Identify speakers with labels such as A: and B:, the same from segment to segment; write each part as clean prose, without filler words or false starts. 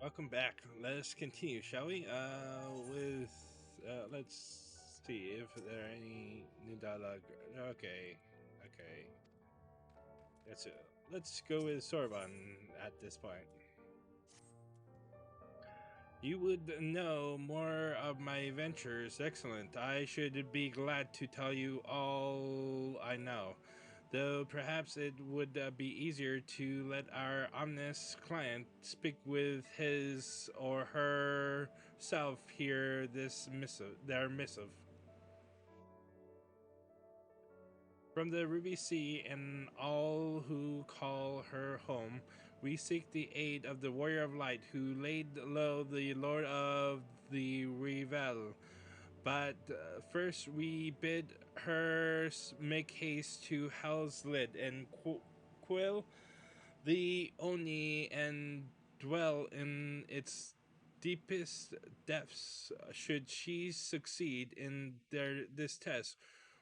A: Welcome back. Let us continue, shall we? With let's see if there are any new dialogue. Okay, okay. Let's go with Sorban at this point. You would know more of my ventures. Excellent. I should be glad to tell you all I know. Though perhaps it would be easier to let our ominous client speak with his or herself hear their missive. From the Ruby Sea and all who call her home, we seek the aid of the Warrior of Light who laid low the Lord of the Revel. But first we bid her make haste to Hell's Lid and quill the Oni and dwell in its deepest depths. Should she succeed in this test,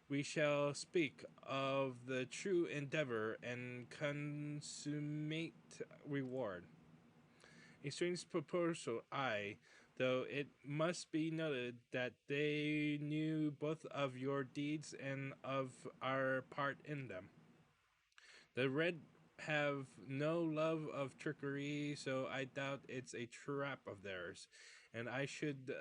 A: we shall speak of the true endeavor and consummate reward. A strange proposal, I, though it must be noted that they knew both of your deeds and of our part in them. The red have no love of trickery, so I doubt it's a trap of theirs. And should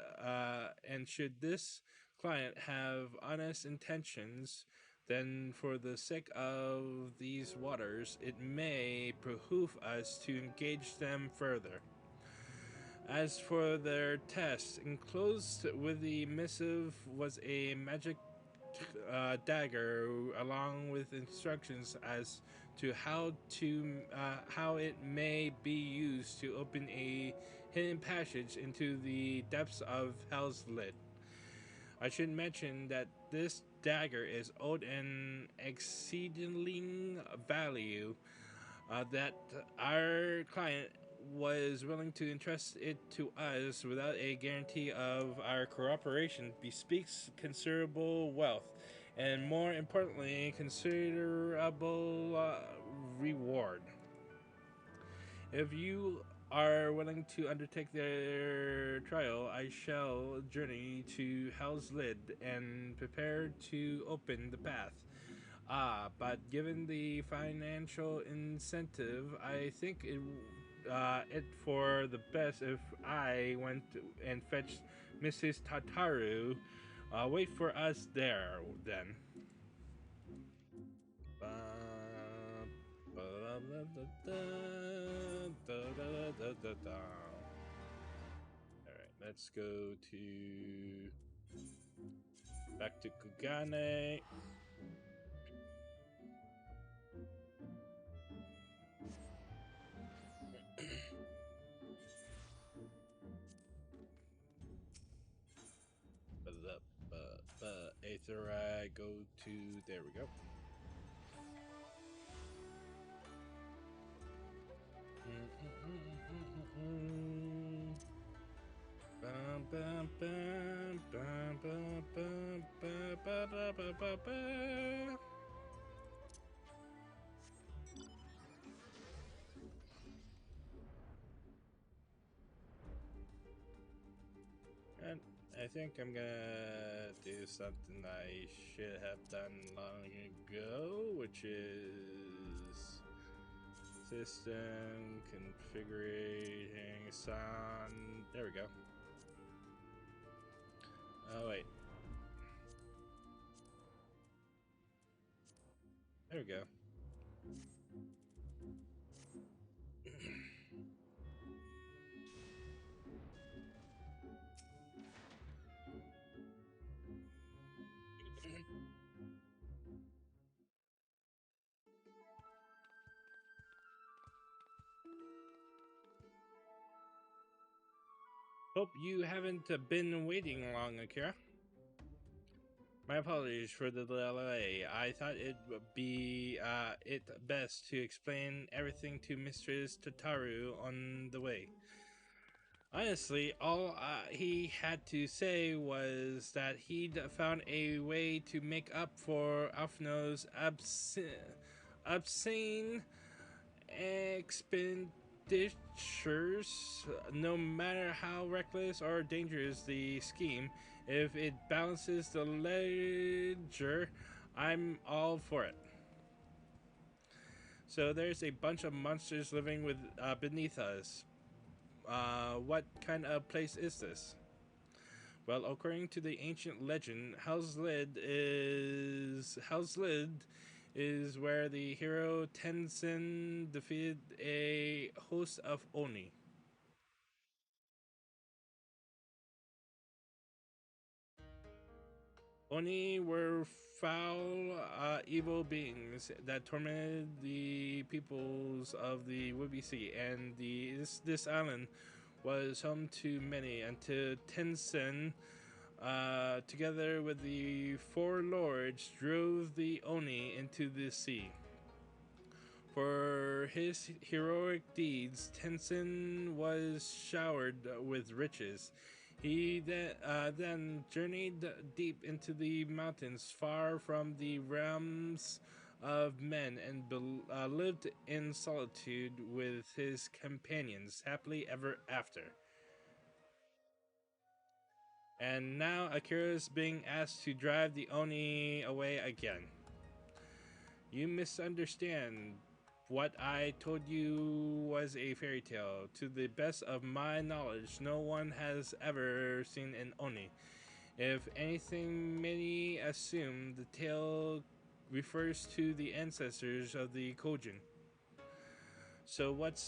A: this client have honest intentions, then for the sake of these waters, it may behoove us to engage them further. As for their test, enclosed with the missive was a magic dagger, along with instructions as to how it may be used to open a hidden passage into the depths of Hell's Lid. I should mention that this dagger is owed an exceedingly value that our client was willing to entrust it to us without a guarantee of our cooperation bespeaks considerable wealth and, more importantly, considerable reward. If you are willing to undertake their trial, I shall journey to Hell's Lid and prepare to open the path. But given the financial incentive, I think it for the best if I went and fetched Mrs. Tataru. Wait for us there then. Alright, let's go to back to Kugane. Aether, I go to there we go. Bum, bum, bum, bum, bum, bum, ba, ba, da, ba, ba, ba. And I think I'm gonna do something I should have done long ago, which is system configuring sound. There we go. Oh wait. There we go. Hope you haven't been waiting long, Akira. My apologies for the delay. I thought it would be it best to explain everything to Mistress Tataru on the way. Honestly, all he had to say was that he'd found a way to make up for Alfno's obscene expenditure ditchers, no matter how reckless or dangerous the scheme, if it balances the ledger, I'm all for it. So there's a bunch of monsters living with beneath us. What kind of place is this? Well, according to the ancient legend, Hell's Lid is where the hero Tenzin defeated a host of Oni. Oni were foul, evil beings that tormented the peoples of the Woody Sea, and this island was home to many until Tenzin, together with the four lords, drove the Oni into the sea. For his heroic deeds, Tenzin was showered with riches. He then journeyed deep into the mountains, far from the realms of men, and lived in solitude with his companions, happily ever after. And now Akira is being asked to drive the Oni away again. You misunderstand. What I told you was a fairy tale. To the best of my knowledge, no one has ever seen an Oni. If anything, many assume the tale refers to the ancestors of the Kojin. So what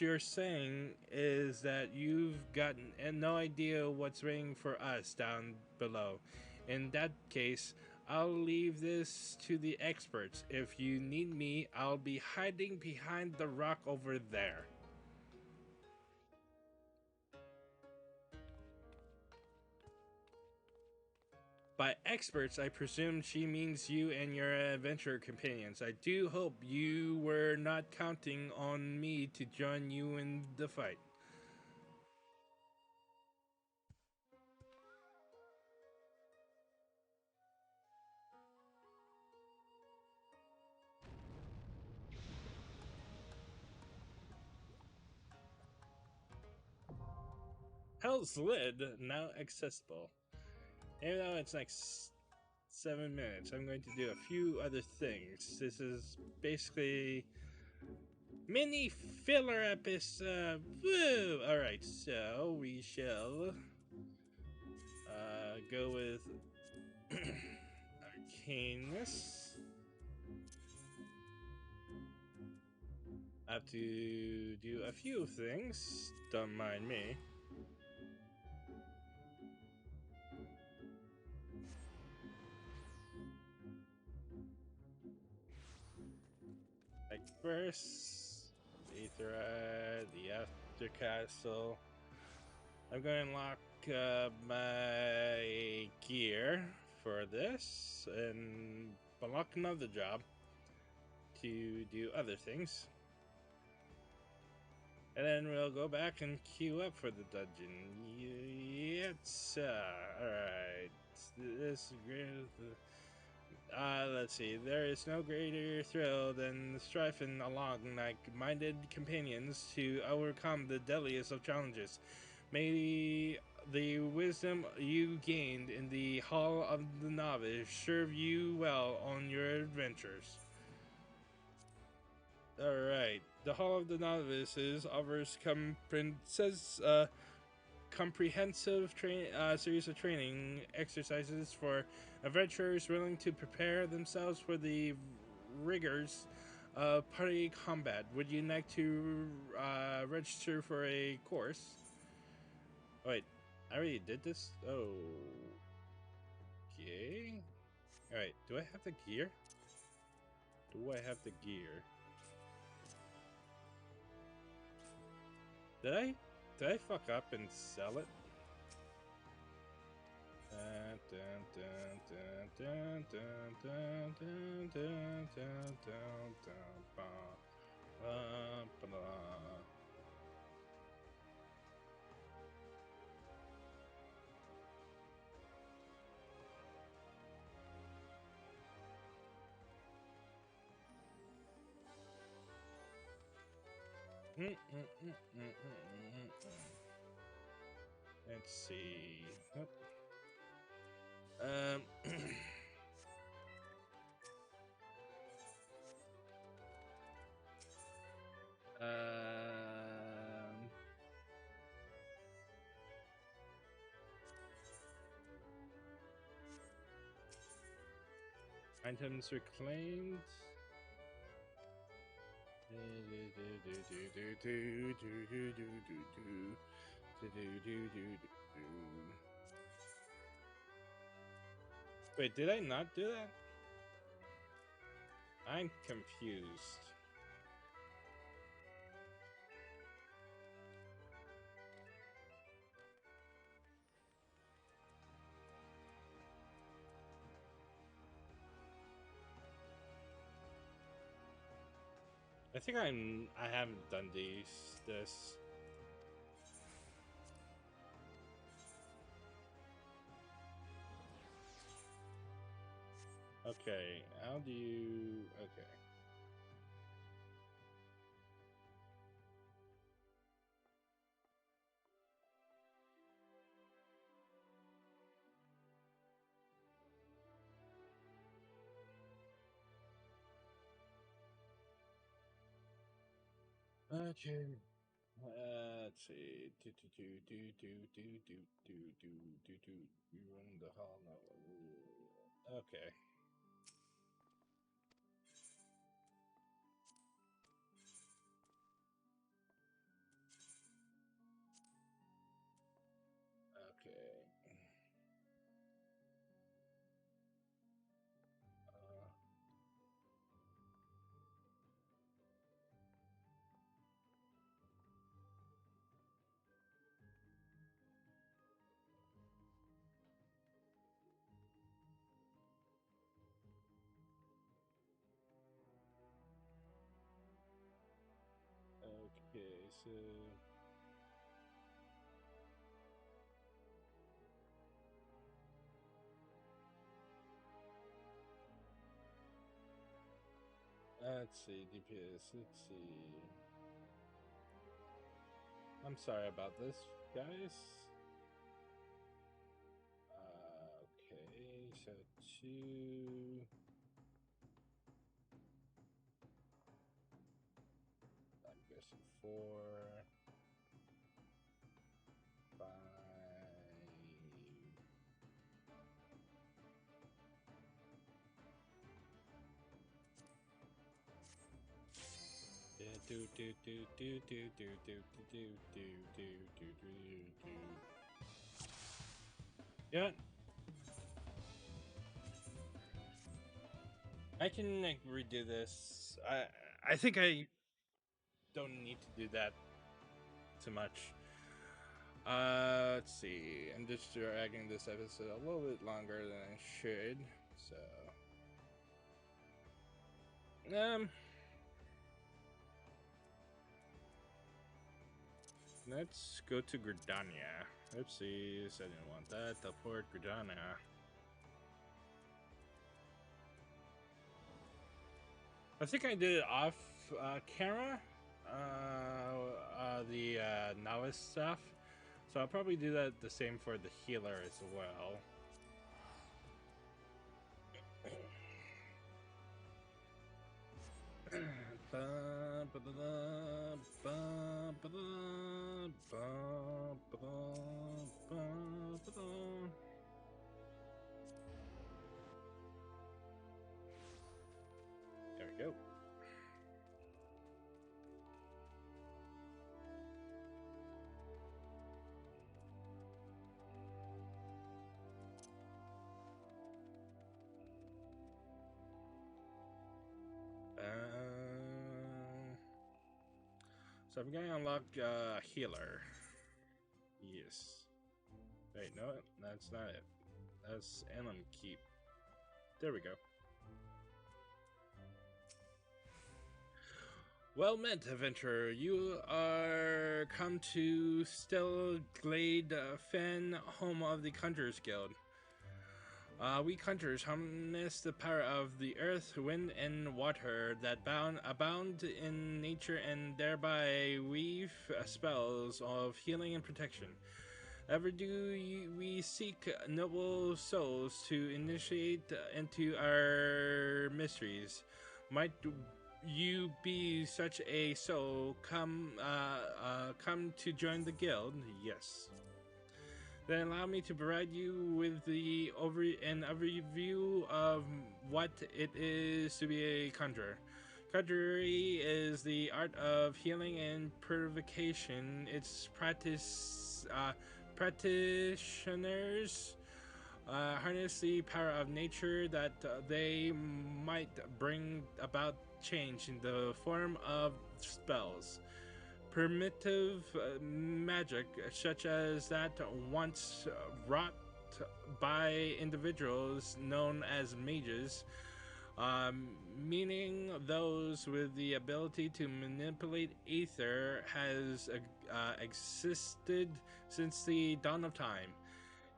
A: you're saying is that you've gotten no idea what's waiting for us down below. In that case, I'll leave this to the experts. If you need me, I'll be hiding behind the rock over there. By experts, I presume she means you and your adventure companions. I do hope you were not counting on me to join you in the fight. Hell's Lid now accessible. Even though it's like 7 minutes, I'm going to do a few other things. This is basically mini filler episode. Woo! Alright, so we shall go with Arcanus. I have to do a few things. Don't mind me. Like first, the After Castle. I'm going to unlock my gear for this and unlock another job to do other things. And then we'll go back and queue up for the dungeon. Yes, alright. This let's see. There is no greater thrill than striving along like-minded companions to overcome the deadliest of challenges. May the wisdom you gained in the Hall of the Novice serve you well on your adventures. Alright. The Hall of the Novices offers comprehensive series of training exercises for adventurers willing to prepare themselves for the rigors of party combat. Would you like to register for a course? Oh, wait, I already did this? Oh. Okay. Alright, do I have the gear? Do I have the gear? Did I? Did I fuck up and sell it? Let's see. Nope. Um, um, items reclaimed. Wait, did I not do that? I'm confused. I think I haven't done this. Okay, how do you okay. Okay. Let's see. You run the hall. No. Okay. Okay. Uh, okay. So. Let's see. DPS. Let's see. I'm sorry about this, guys. Okay. So 2. I'm guessing 4. 5. Yeah, I can like, redo this. I think I don't need to do that too much. Let's see. I'm just dragging this episode a little bit longer than I should. So, um, let's go to Gridania. Oopsies, I didn't want that. Teleport Gridania. I think I did it off camera. The novice stuff. So I'll probably do that the same for the healer as well. There we go. So I'm gonna unlock healer. Yes. Wait, no, that's not it. That's Emblem Keep. There we go. Well met, adventurer. You are come to Stellglade Fen, home of the Conjurers Guild. We conjurers harness the power of the earth, wind, and water that abound in nature and thereby weave spells of healing and protection. Ever we seek noble souls to initiate into our mysteries? Might you be such a soul? Come to join the guild. Yes. Then allow me to provide you with an overview of what it is to be a conjurer. Conjury is the art of healing and purification. Its practitioners harness the power of nature that they might bring about change in the form of spells. Primitive magic, such as that once wrought by individuals known as mages, meaning those with the ability to manipulate ether, has existed since the dawn of time.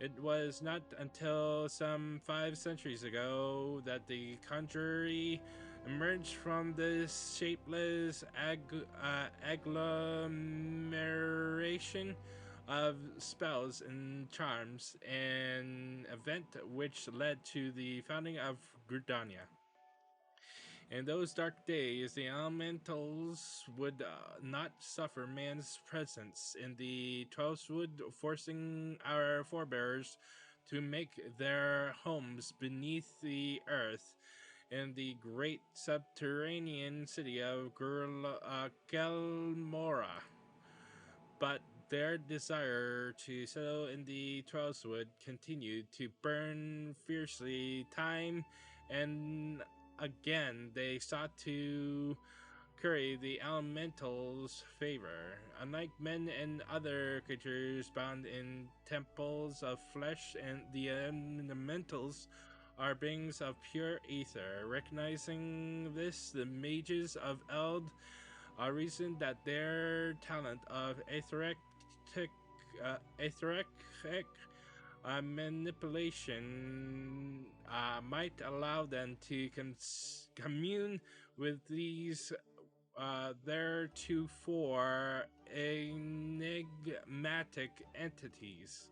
A: It was not until some 5 centuries ago that the conjurer emerged from this shapeless agglomeration of spells and charms, an event which led to the founding of Gridania. In those dark days, the elementals would not suffer man's presence in the Twelvewood, forcing our forebears to make their homes beneath the earth in the great subterranean city of Gelmora. But their desire to settle in the Twelvewood continued to burn fiercely. Time and again they sought to curry the elementals' favor. Unlike men and other creatures bound in temples of flesh, and the elementals are beings of pure ether. Recognizing this, the mages of Eld reasoned that their talent of etheric manipulation might allow them to commune with these theretofore enigmatic entities.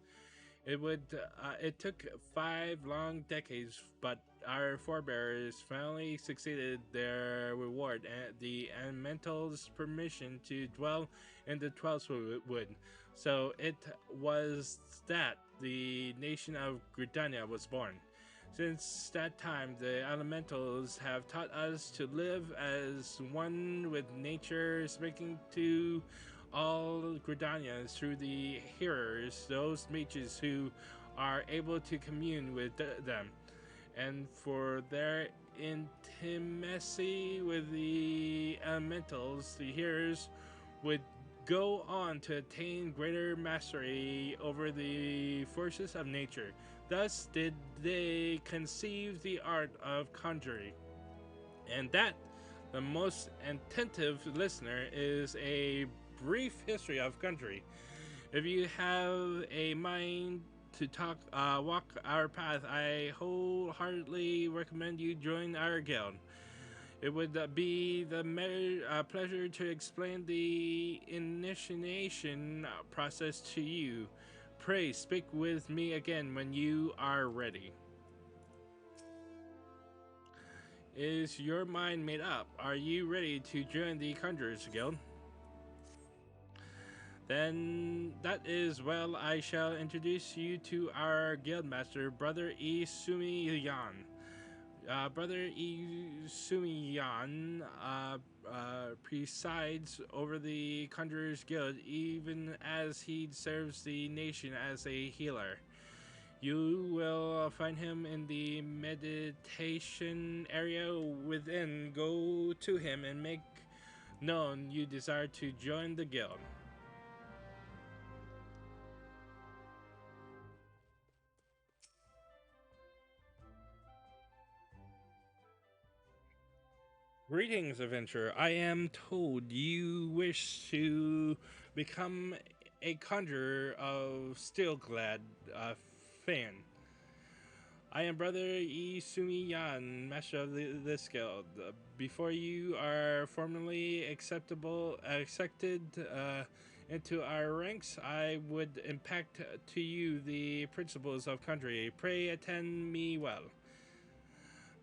A: It took 5 long decades, but our forebears finally succeeded their reward, and the elementals' permission to dwell in the Twelvewood. So it was that the nation of Gridania was born. Since that time, the elementals have taught us to live as one with nature, speaking to all Gridanians through the hearers, those mages who are able to commune with them, and for their intimacy with the elementals, the hearers would go on to attain greater mastery over the forces of nature. Thus did they conceive the art of conjuring. And that, the most attentive listener, is a brief history of country. If you have a mind to walk our path, I wholeheartedly recommend you join our guild. It would be the pleasure to explain the initiation process to you. Pray speak with me again when you are ready. Is your mind made up? Are you ready to join the Conjurers Guild? Then that is well. I shall introduce you to our guildmaster, Brother Isumi Yan. Brother Isumi Yan presides over the Conjurers Guild, even as he serves the nation as a healer. You will find him in the meditation area within. Go to him and make known you desire to join the guild. Greetings, adventurer. I am told you wish to become a conjurer of Steelglad fan. I am Brother Isumi Yan, Master of this guild. Before you are formally accepted into our ranks, I would impact to you the principles of country. Pray attend me well.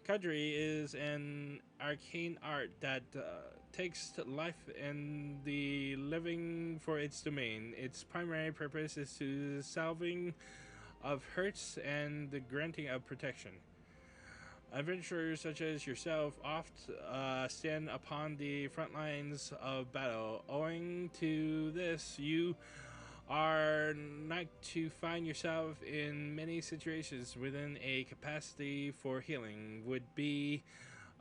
A: Kadri is an arcane art that takes life and the living for its domain. Its primary purpose is to salving of hurts and the granting of protection. Adventurers such as yourself oft stand upon the front lines of battle. Owing to this, you are not to find yourself in many situations within a capacity for healing would be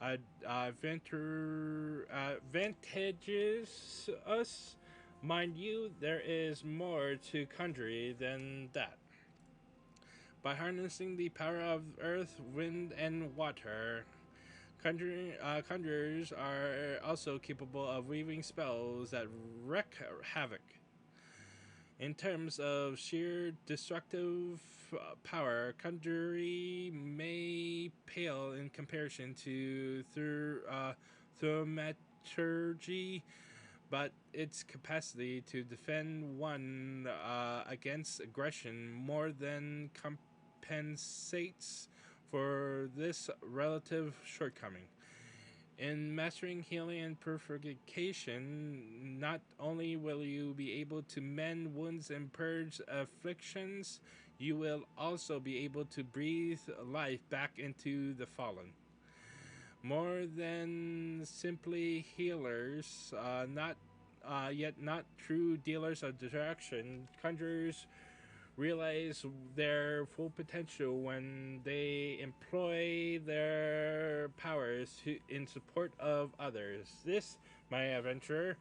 A: advantageous us. Mind you, there is more to country than that. By harnessing the power of earth, wind, and water, conjurers are also capable of weaving spells that wreak havoc. In terms of sheer destructive power, conjuring may pale in comparison to thaumaturgy, but its capacity to defend one against aggression more than compensates for this relative shortcoming. In mastering healing and purification, not only will you be able to mend wounds and purge afflictions, you will also be able to breathe life back into the fallen. More than simply healers, not yet not true dealers of destruction, conjurers realize their full potential when they employ their powers in support of others. This, my adventurer,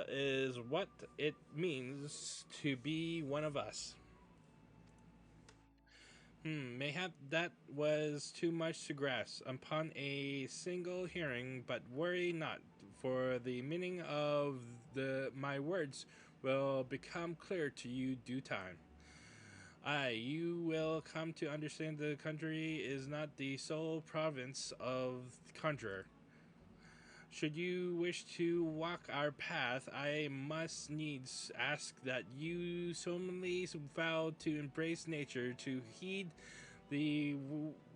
A: is what it means to be one of us. Mayhap that was too much to grasp upon a single hearing, but worry not, for the meaning of my words will become clear to you due time. Aye, you will come to understand the country is not the sole province of conjurer. Should you wish to walk our path, I must needs ask that you solemnly vow to embrace nature, to heed the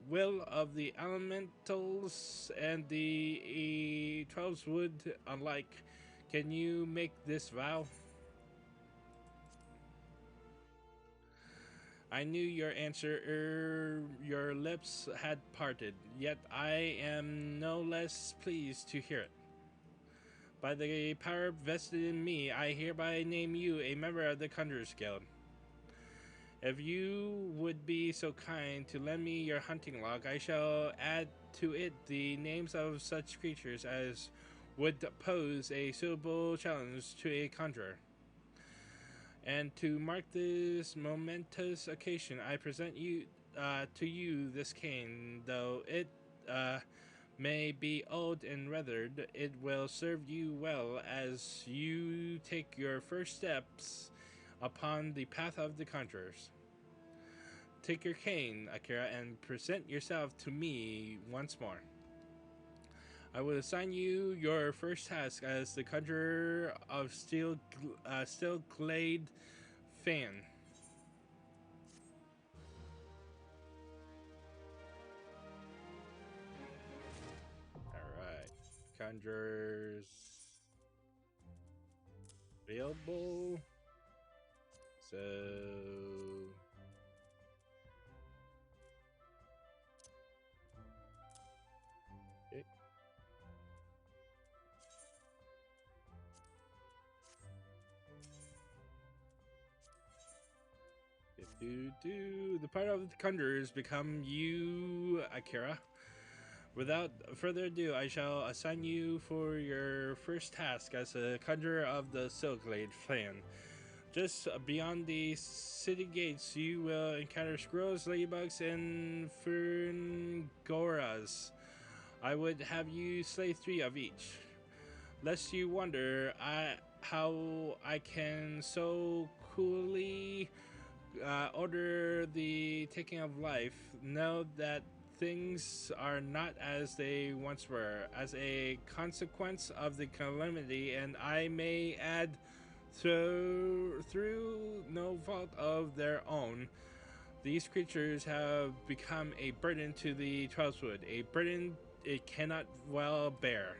A: will of the elementals and the 12 wood alike. Can you make this vow? I knew your answer your lips had parted, yet I am no less pleased to hear it. By the power vested in me, I hereby name you a member of the Conjurers Guild. If you would be so kind to lend me your hunting log, I shall add to it the names of such creatures as would pose a suitable challenge to a conjurer. And to mark this momentous occasion, I present to you this cane. Though it may be old and weathered, it will serve you well as you take your first steps upon the path of the conjurers. Take your cane, Akira, and present yourself to me once more. I will assign you your first task as the conjurer of steel clad fan. Alright. Conjurers available. So okay. The part of the conjurers become you, Akira. Without further ado, I shall assign you for your first task as a conjurer of the Silklade clan. Just beyond the city gates, you will encounter squirrels, ladybugs, and ferngoras. I would have you slay 3 of each. Lest you wonder how I can so coolly order the taking of life, know that things are not as they once were, as a consequence of the calamity, and I may add, through no fault of their own, these creatures have become a burden to the Twelvewood, a burden it cannot well bear.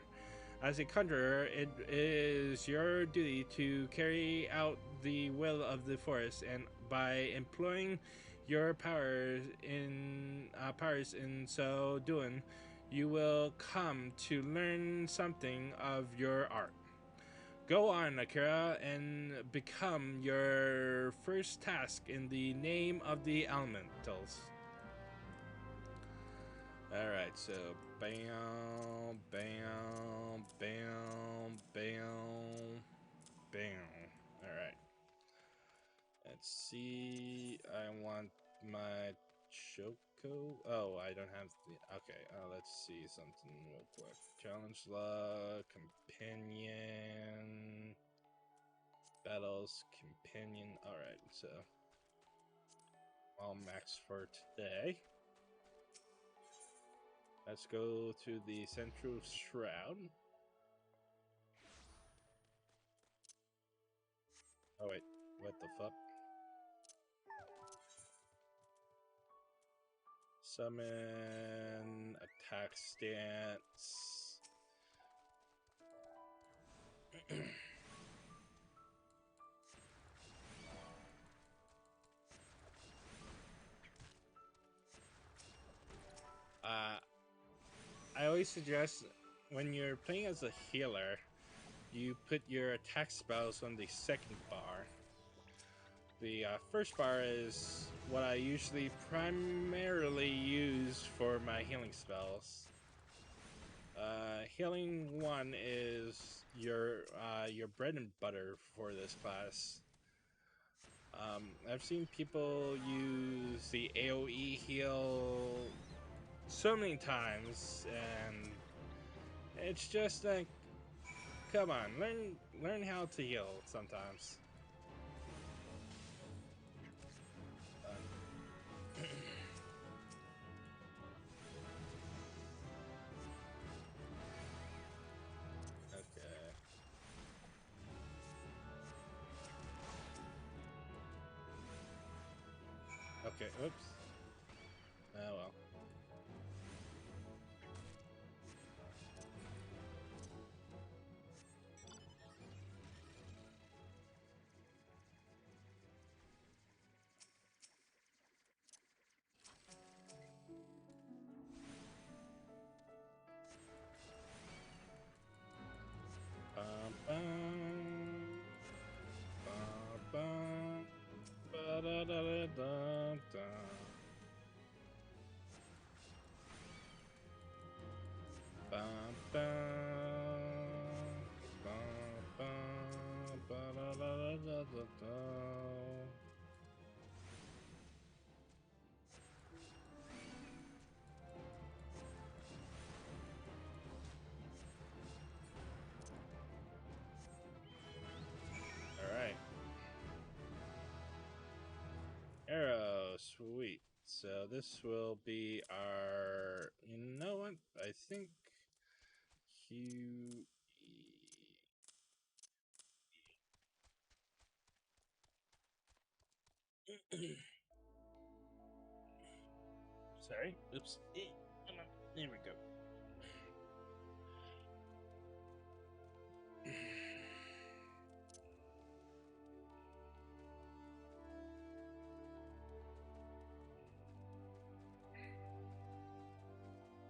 A: As a conjurer, it is your duty to carry out the will of the forest, and by employing your powers in so doing, you will come to learn something of your art. Go on, Akira, and become your first task in the name of the elementals. Alright, so bam, bam, bam, bam, bam. Alright. Let's see. I want my Choco. Oh, I don't have the. Okay, let's see something real quick. Challenge log, companion, battles, companion. Alright, so all max for today. Let's go to the Central Shroud. Oh wait, what the fuck? Summon, attack stance. I always suggest when you're playing as a healer, you put your attack spells on the second bar. The first bar is what I usually primarily use for my healing spells. Healing 1 is your bread and butter for this class. I've seen people use the AoE heal so many times, and it's just like, come on, learn how to heal sometimes. Okay. Okay, oops. Oh well. Bum, bum, bum, bum, ba-da-da-da-dum-dum. Bum, bum, bum, bum, ba-da-da-da-da-da-dum. All right. Arrow, sweet. So this will be our. You know what? I think Q. Sorry. Oops. Come on. There we go.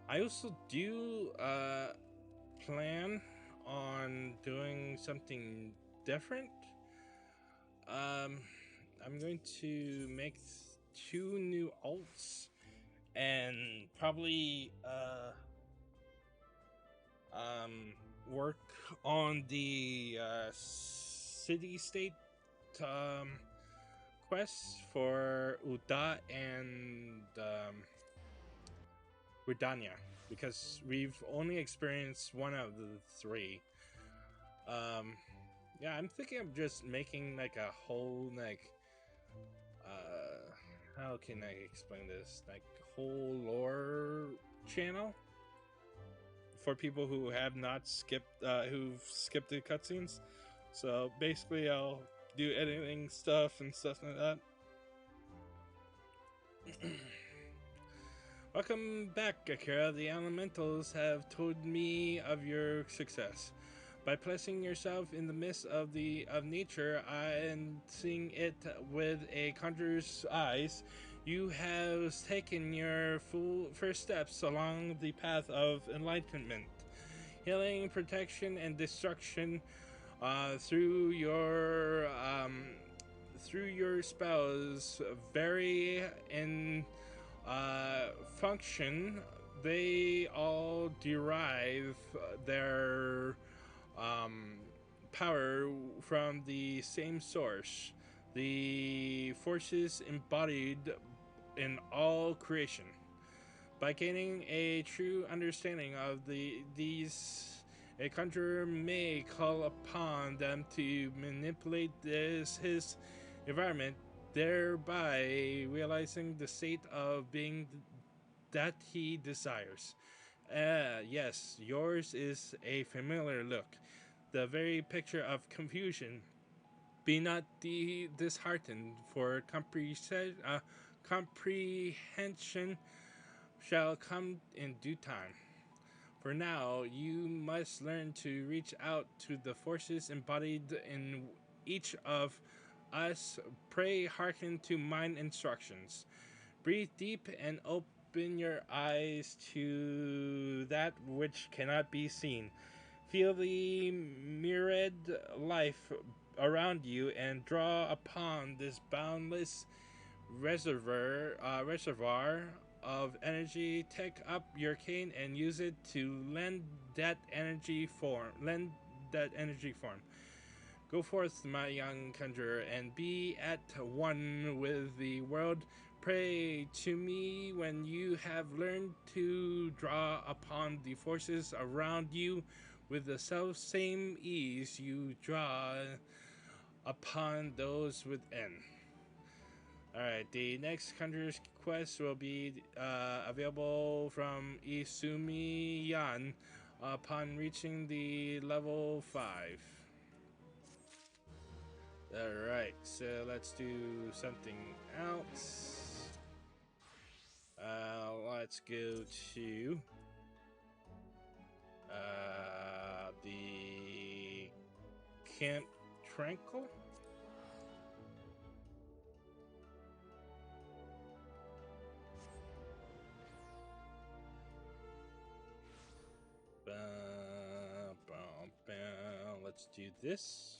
A: I also do plan on doing something different. I'm going to make two new alts and probably work on the city state quests for Uda and Gridania, because we've only experienced one of the three. Yeah, I'm thinking of just making like a whole like How can I explain this? Like whole lore channel for people who have not skipped, who've skipped the cutscenes. So basically, I'll do editing stuff and stuff like that. Welcome back, Akira. The elementals have told me of your success. By placing yourself in the midst of nature and seeing it with a conjurer's eyes, you have taken your first steps along the path of enlightenment. Healing, protection, and destruction through your spells vary in function. They all derive their um, power from the same source, the forces embodied in all creation. By gaining a true understanding of these, a conjurer may call upon them to manipulate his environment, thereby realizing the state of being that he desires. Yes, yours is a familiar look, the very picture of confusion. Be not disheartened, for comprehension shall come in due time. For now, you must learn to reach out to the forces embodied in each of us. Pray, hearken to mine instructions. Breathe deep and open your eyes to that which cannot be seen. Feel the myriad life around you and draw upon this boundless reservoir of energy. Take up your cane and use it to lend that energy form. Go forth, my young conjurer, and be at one with the world. Pray to me when you have learned to draw upon the forces around you with the self same ease you draw upon those within. Alright, the next Conjurer's quest will be available from Isumi Yan upon reaching the level 5. Alright, so let's do something else. Let's go to the Camp Tranquil. Let's do this.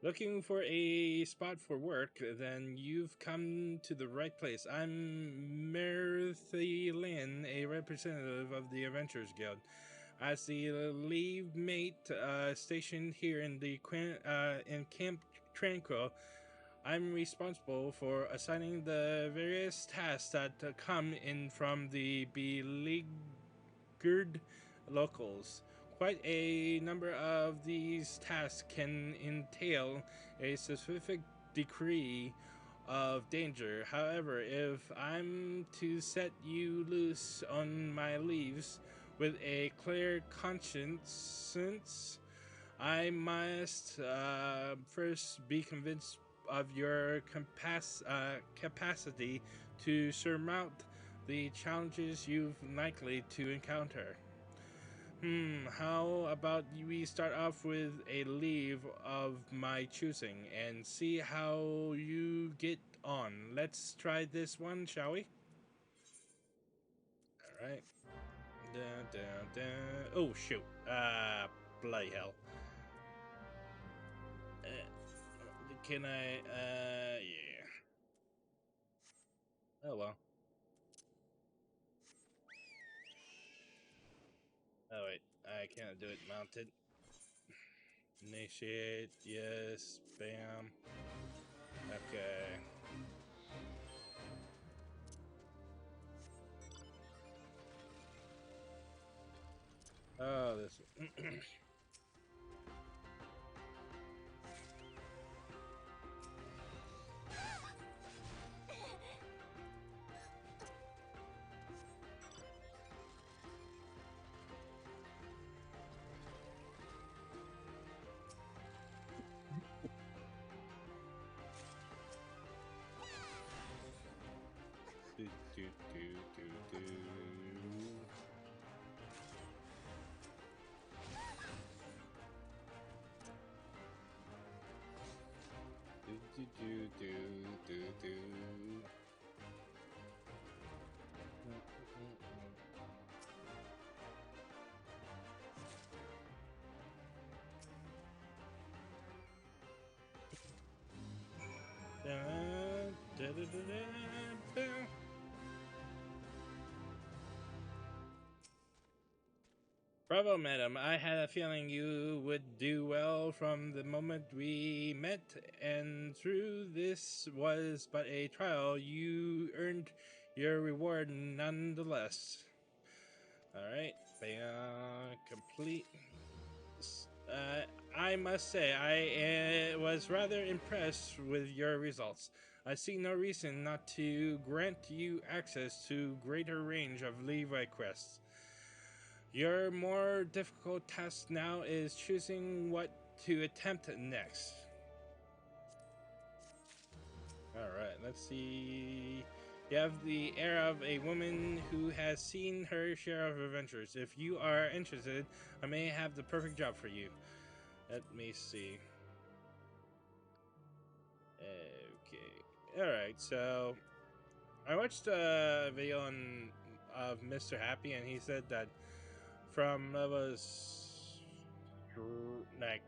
A: Looking for a spot for work? Then you've come to the right place. I'm Merthielin, a representative of the Adventurers Guild. As the leave mate stationed here in in Camp Tranquil, I'm responsible for assigning the various tasks that come in from the beleaguered locals. Quite a number of these tasks can entail a specific degree of danger. However, if I'm to set you loose on my leaves with a clear conscience, I must first be convinced of your capacity to surmount the challenges you've likely to encounter. How about we start off with a leave of my choosing and see how you get on? Let's try this one, shall we? Alright. Dun, dun, dun. Oh, shoot. Bloody hell. Can I, yeah. Oh, well. Oh, wait. I can't do it mounted. Initiate. Yes. Bam. Okay. Oh, this. Bravo, madam. I had a feeling you would do well from the moment we met, and through this was but a trial, you earned your reward nonetheless. Alright, complete. I must say, I was rather impressed with your results. I see no reason not to grant you access to greater range of Levi quests. Your more difficult task now is choosing what to attempt next. Alright, let's see. You have the air of a woman who has seen her share of adventures. If you are interested, I may have the perfect job for you. Let me see. Okay. Alright, so I watched a video of Mr. Happy, and he said that from levels like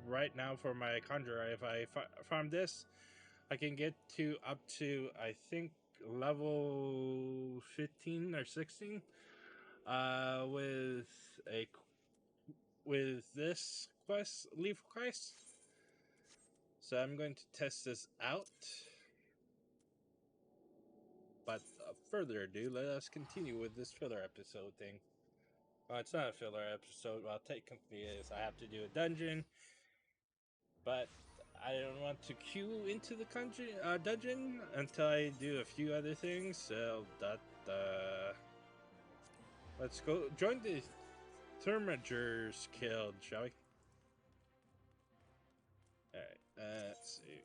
A: right now for my conjurer, if I farm this, I can get to up to, I think, level 15 or 16 with a this quest, leaf quest. So I'm going to test this out. But further ado, let us continue with this filler episode thing. Well, it's not a filler episode. Well, technically it is. I have to do a dungeon, but I don't want to queue into the dungeon until I do a few other things. So let's go join the Thermagers Guild, shall we? All right. Let's see.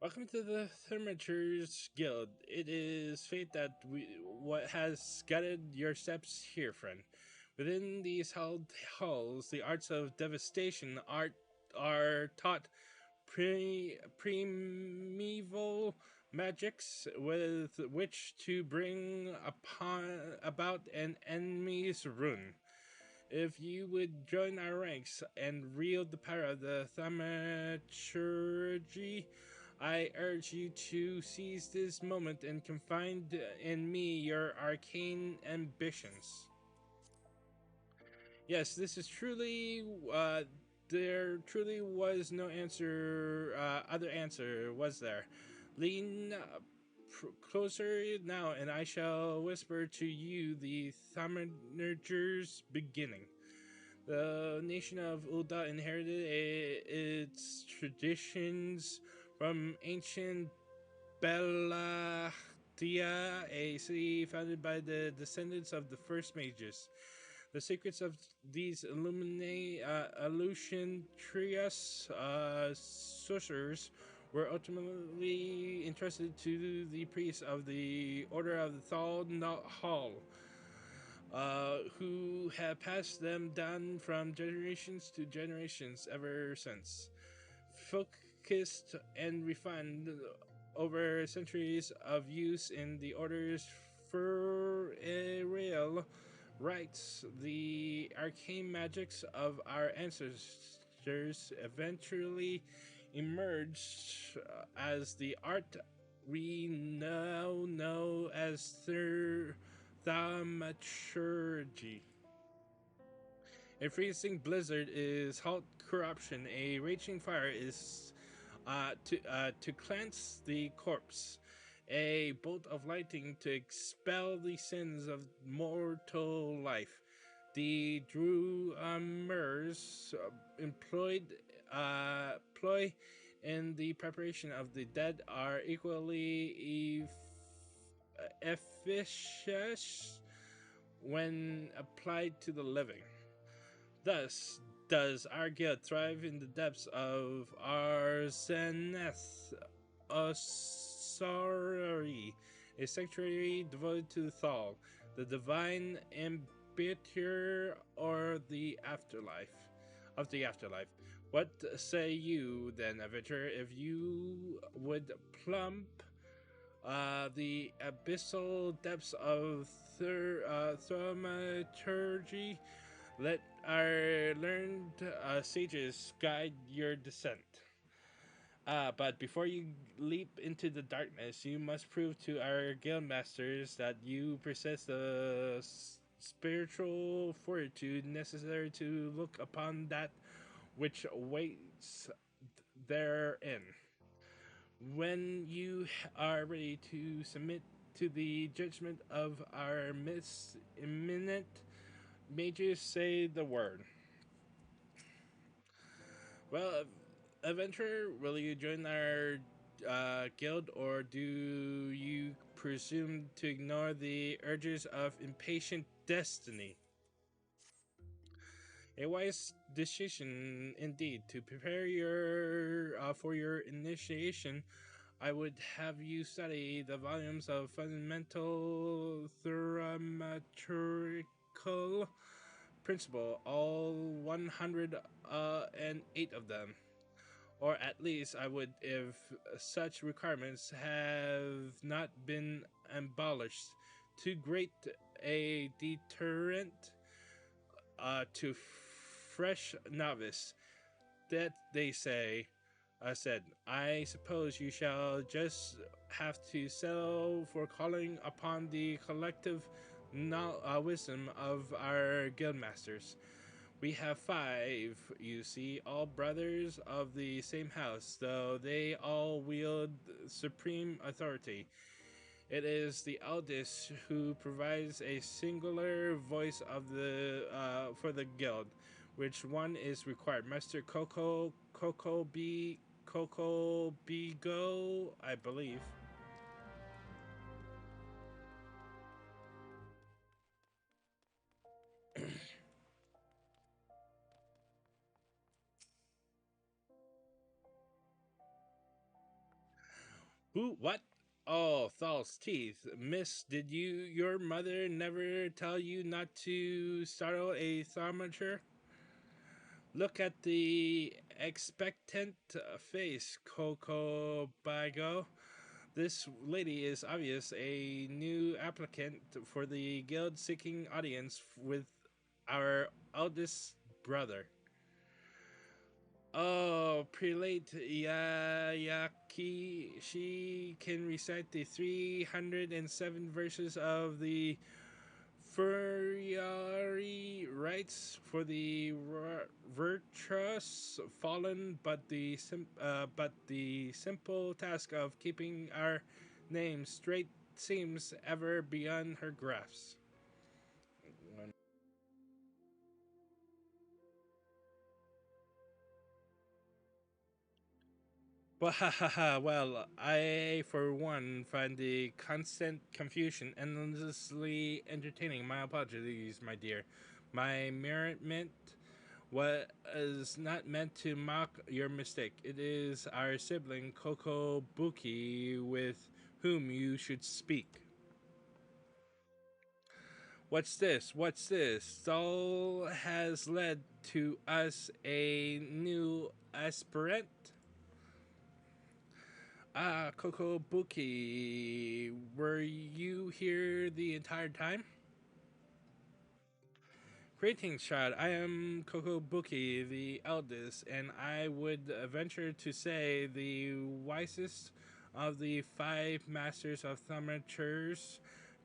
A: Welcome to the Thermagers Guild. It is fate that what has guided your steps here, friend. Within these halls, the arts of devastation are taught primeval magics with which to bring about an enemy's ruin. If you would join our ranks and wield the power of the thaumaturgy, I urge you to seize this moment and confide in me your arcane ambitions. Yes, this is truly. There truly was no other answer, was there? Lean closer now, and I shall whisper to you the Thaumaturger's beginning. The nation of Ulda inherited its traditions from ancient Belatia, a city founded by the descendants of the first mages. The secrets of these illustrious sorcerers were ultimately entrusted to the priests of the Order of the Thal Hall, who have passed them down from generations to generations ever since. Focused and refined over centuries of use in the Order's Furail rites, the arcane magics of our ancestors eventually emerged as the art we now know as thaumaturgy. A freezing blizzard is halt corruption. A raging fire is to cleanse the corpse. A bolt of lightning to expel the sins of mortal life. The drummers ploy in the preparation of the dead are equally efficacious when applied to the living. Thus, Does our guild thrive in the depths of our Zenith Osari, a sanctuary devoted to Thal, the divine ambitior or the afterlife of the afterlife? What say you then, adventurer, if you would plumb the abyssal depths of thaumaturgy? Let our learned sages guide your descent. But before you leap into the darkness, you must prove to our guild masters that you possess the spiritual fortitude necessary to look upon that which awaits therein. When you are ready to submit to the judgment of our imminent mages, say the word. Well, adventurer, will you join our guild, or do you presume to ignore the urges of impatient destiny? A wise decision indeed. To prepare your for your initiation, I would have you study the volumes of fundamental thaumaturgical principle, all 108 of them. Or at least I would, if such requirements have not been abolished. Too great a deterrent to fresh novice. That they say, I said, I suppose you shall just have to settle for calling upon the collective wisdom of our guildmasters. We have five, you see, all brothers of the same house, though they all wield supreme authority. It is the eldest who provides a singular voice of the for the guild, which one is required. Master Coco Bigo, I believe. Who? What? Oh, false teeth. Miss, did your mother never tell you not to startle a thaumaturge? Look at the expectant face, Coco Bago. This lady is obvious a new applicant for the guild seeking audience with our eldest brother. Oh, Prelate Yayaki, she can recite the 307 verses of the Furiari rites for the virtuous fallen, but the simple task of keeping our name straight seems ever beyond her grasp. Well, I, for one, find the constant confusion endlessly entertaining. My apologies, my dear. My merriment was not meant to mock your mistake. It is our sibling, Koko Buki, with whom you should speak. What's this? What's this? Saul has led to us a new aspirant. Ah, Kokobuki, were you here the entire time? Greetings, child. I am Kokobuki, the eldest, and I would venture to say the wisest of the five masters of Thaumaturge's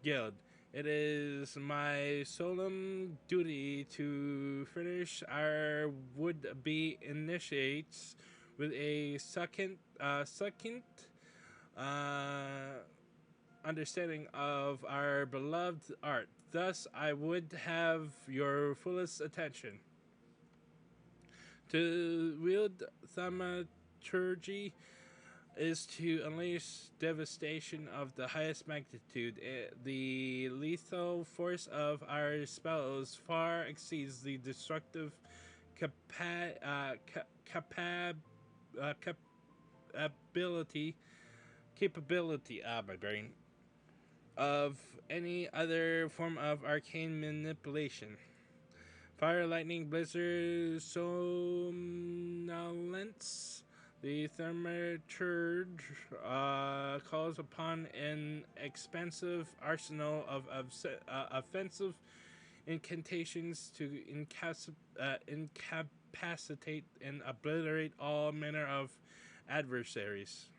A: Guild. It is my solemn duty to furnish our would-be initiates with a second uh, understanding of our beloved art. Thus, I would have your fullest attention. To wield thaumaturgy is to unleash devastation of the highest magnitude. The lethal force of our spells far exceeds the destructive capab, cap, ability, capability, my brain, of any other form of arcane manipulation. Fire, lightning, blizzard, somnolence. The thaumaturge calls upon an expansive arsenal of offensive incantations to incapacitate and obliterate all manner of adversaries.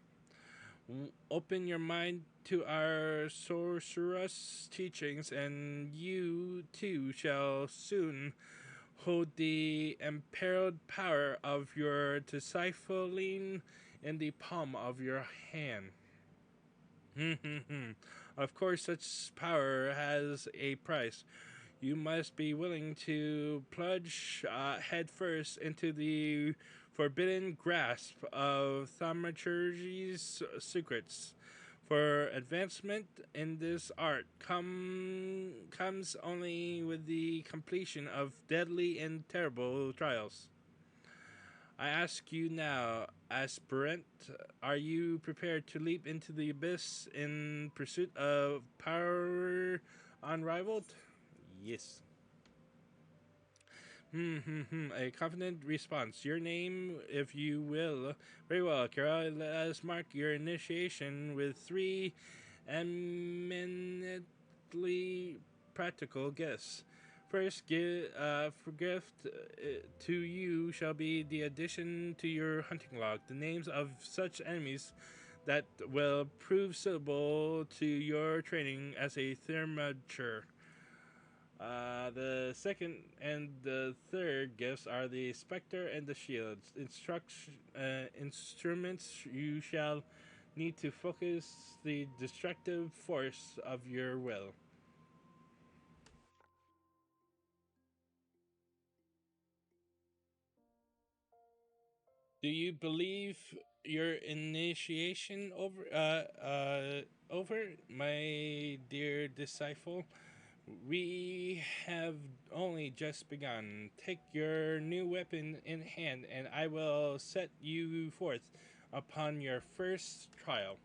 A: Open your mind to our sorceress teachings, and you too shall soon hold the imperiled power of your discipline in the palm of your hand. Of course, such power has a price. You must be willing to plunge headfirst into the forbidden grasp of thaumaturgy's secrets. For advancement in this art comes only with the completion of deadly and terrible trials. I ask you now, aspirant, are you prepared to leap into the abyss in pursuit of power unrivaled? Yes. A confident response. Your name, if you will. Very well, Kara. Let us mark your initiation with three eminently practical gifts. First, for gift to you shall be the addition to your hunting log the names of such enemies that will prove suitable to your training as a thermature. The second and the third gifts are the specter and the shield. Instruments you shall need to focus the destructive force of your will. Do you believe your initiation over, my dear disciple? We have only just begun. Take your new weapon in hand, and I will set you forth upon your first trial.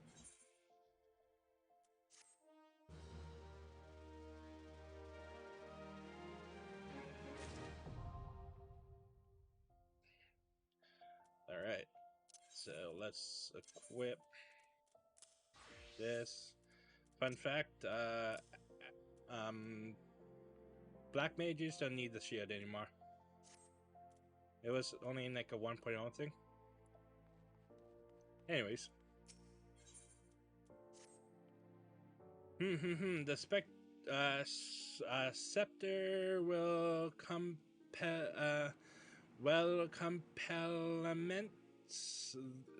A: All right, so let's equip this. Fun fact: um, black mages don't need the shield anymore. It was only in like a 1.0 thing. Anyways, the scepter will complements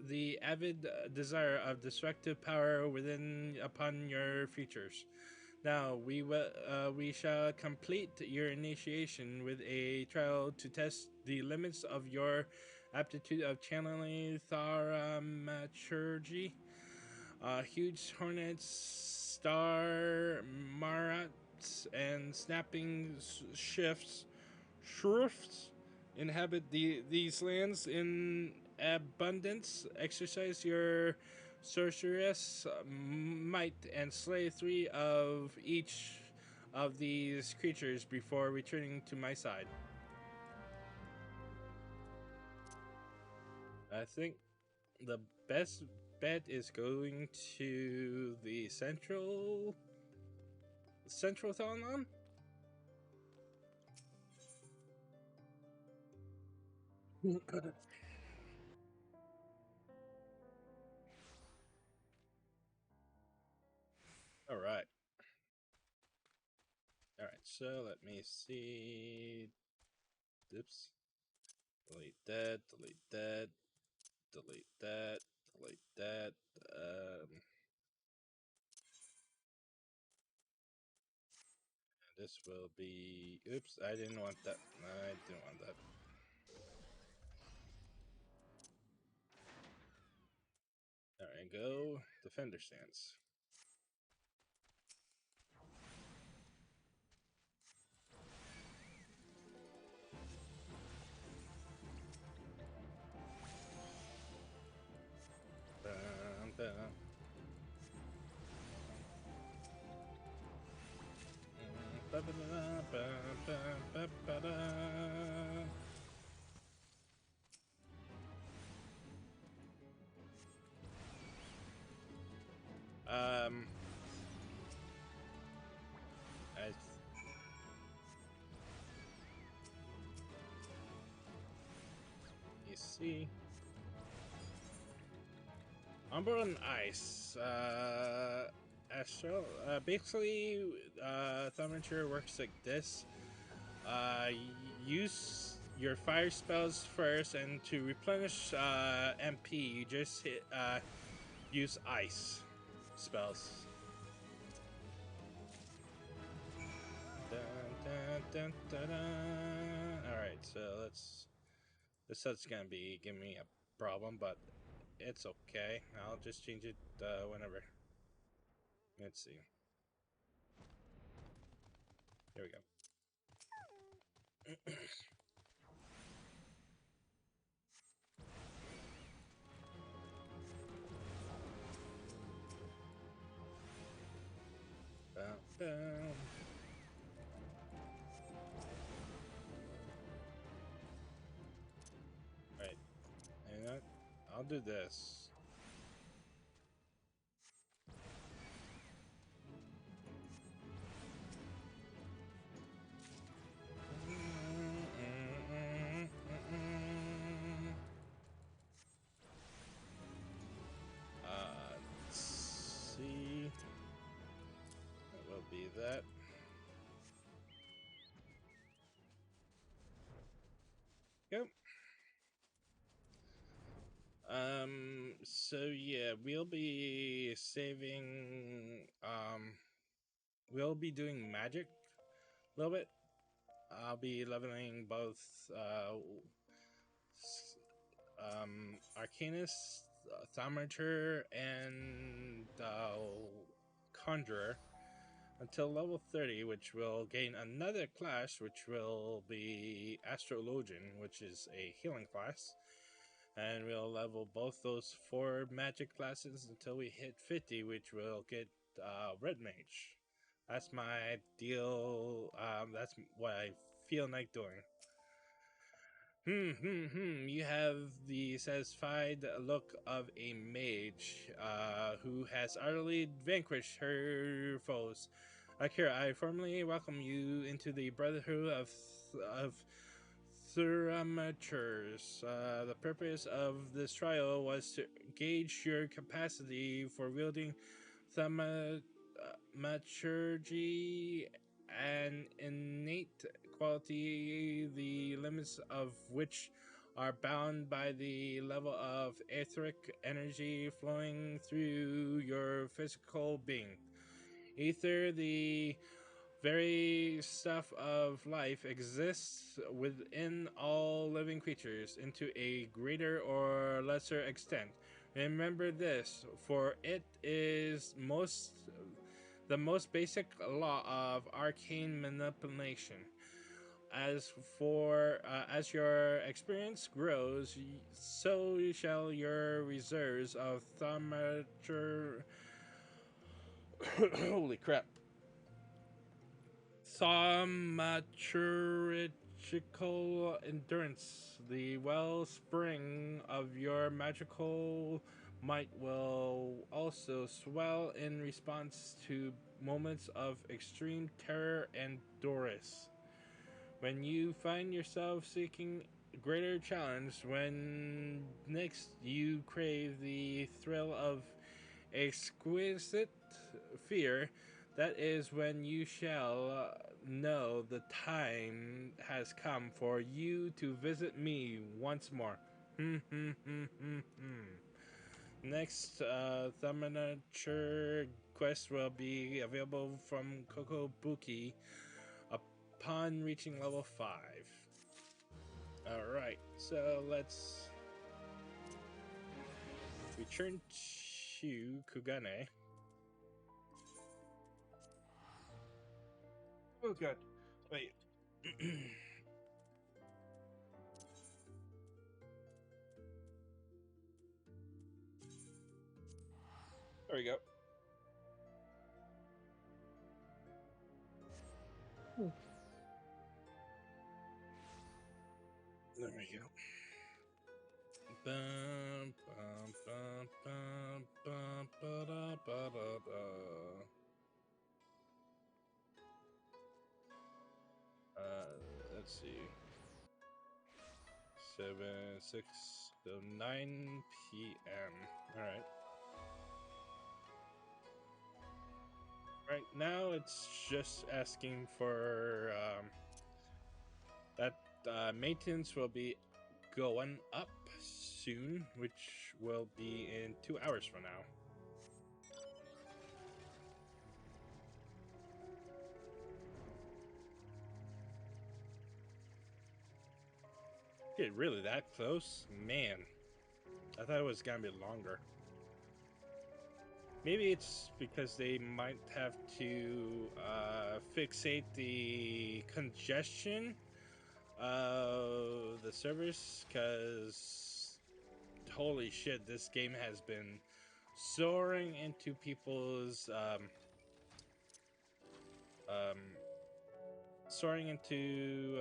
A: the avid desire of destructive power within upon your features. Now we shall complete your initiation with a trial to test the limits of your aptitude of channeling thaumaturgy. Huge hornets, star marats, and snapping shifts inhabit these lands in abundance. Exercise your sorceress might and slay three of each of these creatures before returning to my side. I think the best bet is going to the central Thalanon. All right. All right. So let me see. Oops. Delete that. Delete that. Delete that. Delete that. This will be. Oops. I didn't want that. I didn't want that. There I go. Defender stance. As you see, Umber on Ice. Astral. Basically, Thaumaturge works like this. Use your fire spells first, and to replenish MP, you just use ice spells. Dun, dun, dun, dun, dun. All right, so this set's gonna be giving me a problem, but it's okay. I'll just change it whenever. Let's see. Here we go. Bum, bum. Right, and I'll do this. Let's see. That will be that. Yep. So yeah, we'll be saving, we'll be doing magic a little bit. I'll be leveling both, Arcanist, Thaumaturge, and, Conjurer until level 30, which will gain another class, which will be Astrologian, which is a healing class. And we'll level both those 4 magic classes until we hit 50, which will get Red Mage. That's my deal. That's what I feel like doing. You have the satisfied look of a mage who has utterly vanquished her foes. Akira, I formally welcome you into the Brotherhood of Thaumaturges. The purpose of this trial was to gauge your capacity for wielding thaumaturgy, an innate quality, the limits of which are bound by the level of etheric energy flowing through your physical being. Ether, the very stuff of life, exists within all living creatures into a greater or lesser extent. Remember this, for it is the most basic law of arcane manipulation. As your experience grows, so shall your reserves of thaumaturgical holy crap, thaumaturgical endurance, the wellspring of your magical might, will also swell in response to moments of extreme terror and duress. When you find yourself seeking greater challenge, when next you crave the thrill of exquisite fear, that is when you shall know the time has come for you to visit me once more. Next, Thaumaturge quest will be available from Kokobuki upon reaching level 5. Alright, so let's return to Kugane.
B: Oh god. Wait.
A: There we go. There we go. Bum, bum, bum, bum, bum, ba-da, ba-da-da. Let's see. 9 p.m. All right. Right now, it's just asking for that maintenance will be going up soon, which will be in 2 hours from now. Okay, really that close? Man, I thought it was gonna be longer. Maybe it's because they might have to fixate the congestion of the servers, because holy shit, this game has been soaring into people's soaring into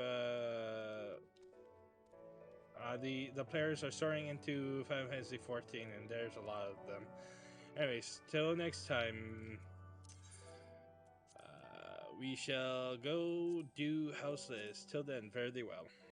A: the players are soaring into Final Fantasy XIV, and there's a lot of them. Anyways, till next time, we shall go do house list. Till then, fare thee well.